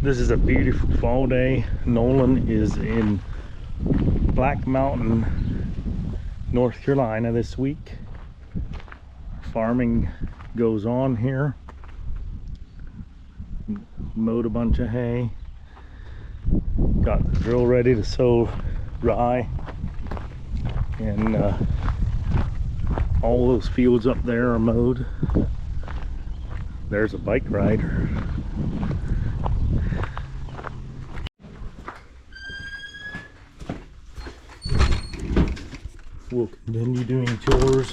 This is a beautiful fall day. Nolan is in Black Mountain, North Carolina this week. Farming goes on here. Mowed a bunch of hay. Got the drill ready to sow rye. And all those fields up there are mowed. There's a bike rider. We'll continue doing chores.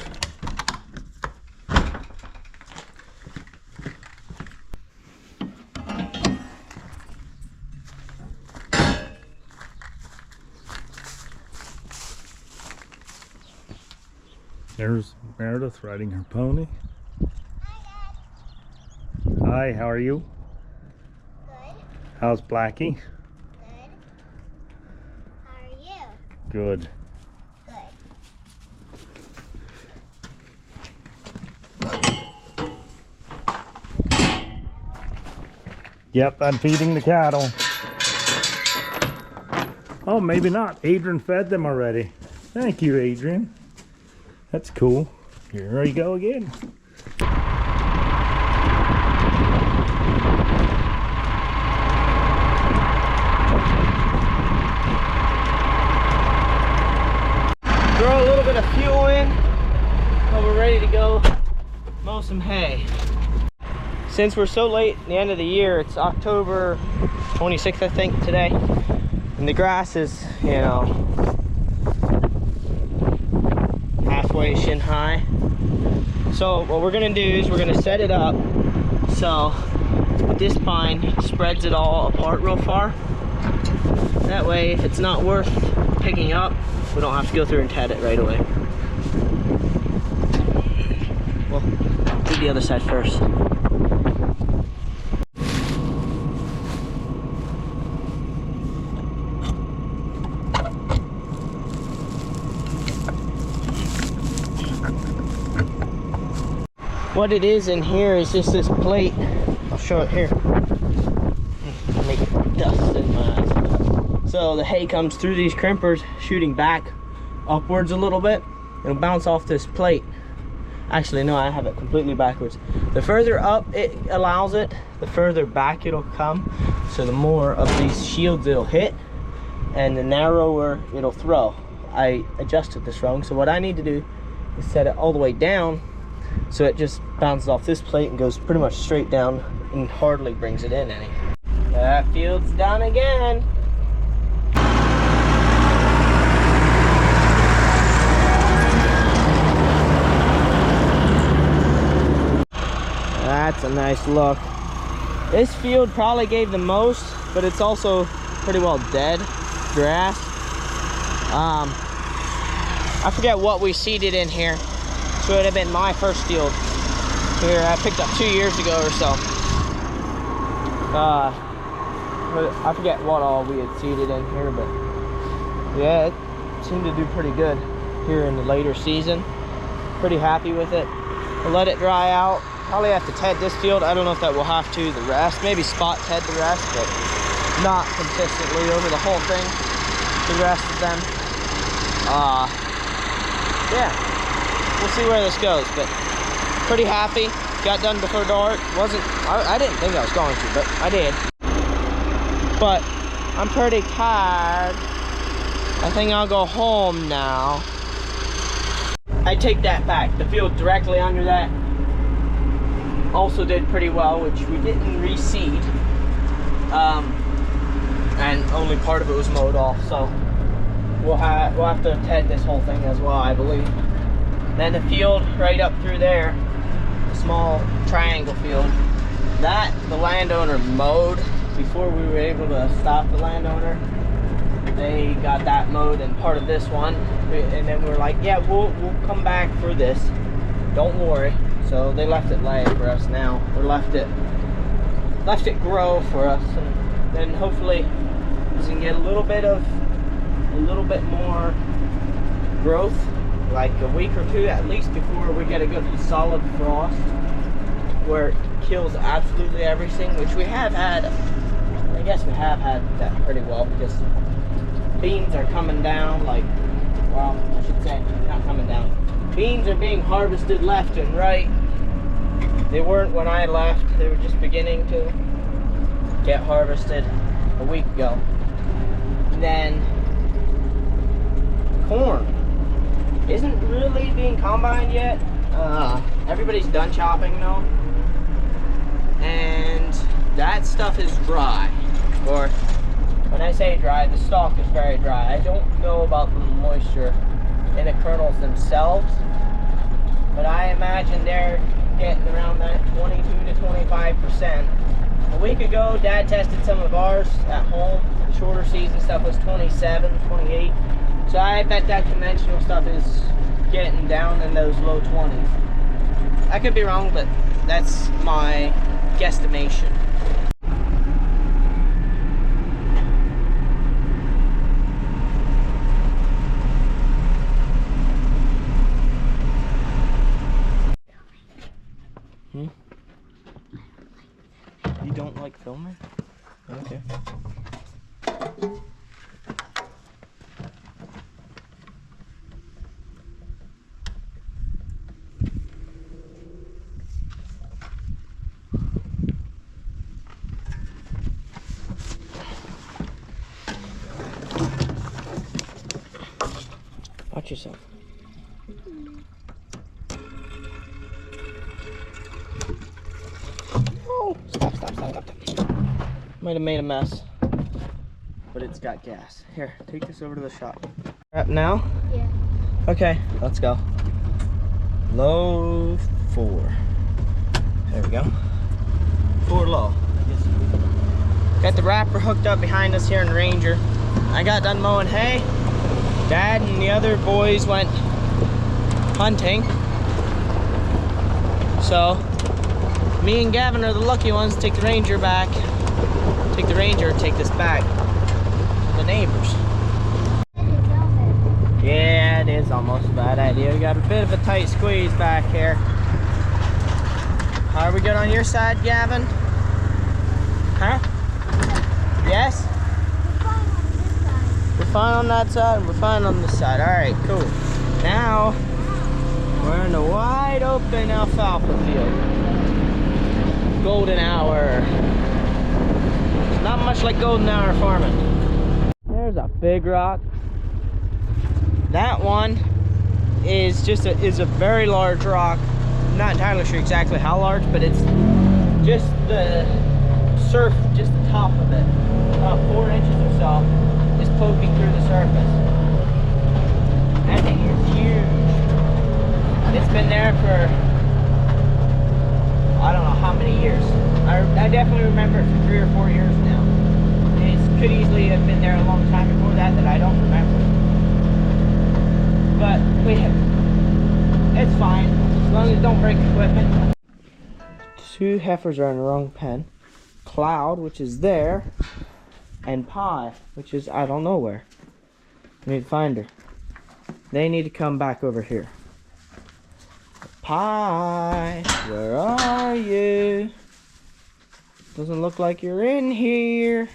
There's Meredith riding her pony. Hi, how are you? Good. How's Blackie? Good. How are you? Good. Yep, I'm feeding the cattle. Oh, maybe not. Adrian fed them already. Thank you, Adrian. That's cool. Here I go again. Throw a little bit of fuel in while we're ready to go mow some hay. Since we're so late in the end of the year, it's October 26th, I think, today, and the grass is, you know, halfway shin high. So what we're gonna do is we're gonna set it up so this pine spreads it all apart real far. That way, if it's not worth picking up, we don't have to go through and ted it right away. Well, do the other side first. What it is in here is just this plate. I'll show it here. Make dust in my eyes. So the hay comes through these crimpers, shooting back upwards a little bit. It'll bounce off this plate. Actually, no, I have it completely backwards. The further up it allows it, the further back it'll come. So the more of these shields it'll hit, and the narrower it'll throw. I adjusted this wrong, so what I need to do is set it all the way down so it just bounces off this plate and goes pretty much straight down and hardly brings it in any. That field's done again. That's a nice look. This field probably gave the most, but it's also pretty well dead grass. I forget what we seeded in here. So it would have been my first field here. I picked up 2 years ago or so. I forget what all we had seeded in here, but yeah, it seemed to do pretty good here in the later season. Pretty happy with it. We'll let it dry out. Probably have to ted this field. I don't know if that will have to the rest. Maybe spot ted the rest, but not consistently over the whole thing. The rest of them. Yeah. We'll see where this goes, but pretty happy. Got done before dark. I didn't think I was going to, but I did. But I'm pretty tired. I think I'll go home now. I take that back. The field directly under that also did pretty well, which we didn't reseed. And only part of it was mowed off, so we'll have to ted this whole thing as well, I believe. Then the field right up through there, the small triangle field, that the landowner mowed before we were able to stop the landowner. They got that mowed and part of this one, and then we were like, yeah, we'll come back for this. Don't worry. So they left it lay for us now. Or left it grow for us, and then hopefully we can get a little bit more growth. Like a week or two at least before we get a good solid frost where it kills absolutely everything, which we have had. I think guess we have had that pretty well because beans are coming down, like, well, I should say, not coming down. Beans are being harvested left and right. They weren't when I left. They were just beginning to get harvested a week ago. And then corn isn't really being combined yet. Everybody's done chopping though. And that stuff is dry. Or when I say dry, the stalk is very dry. I don't know about the moisture in the kernels themselves, but I imagine they're getting around that 22 to 25%. A week ago, Dad tested some of ours at home. The shorter season stuff was 27, 28. So I bet that conventional stuff is getting down in those low 20s. I could be wrong, but that's my guesstimation. You don't like filming? Okay. Watch yourself. Oh, stop. Might have made a mess, but it's got gas. Here, take this over to the shop. Up now? Yeah. Okay, let's go. Low 4. There we go. 4 low. Got the wrapper hooked up behind us here in Ranger. I got done mowing hay. Dad and the other boys went hunting. So, me and Gavin are the lucky ones to take the Ranger back. Take the Ranger and take this back to the neighbors. Yeah, it is almost a bad idea. We got a bit of a tight squeeze back here. Are we good on your side, Gavin? Huh? Yes? We're fine on that side, and we're fine on this side. All right, cool. Now, we're in the wide open alfalfa field. Golden hour. Not much like golden hour farming. There's a big rock. That one is just a very large rock. I'm not entirely sure exactly how large, but it's just the surf, just the top of it, about 4 inches or so, is poking through the surface. That thing is huge. It's been there for I don't know how many years. I definitely remember it for 3 or 4 years now. It could easily have been there a long time before that I don't remember. But it's fine, as long as it don't break equipment. 2 heifers are in the wrong pen. Cloud, which is there, and Pie, which is I don't know where. I need to find her. They need to come back over here. Pie, where are you? Doesn't look like you're in here.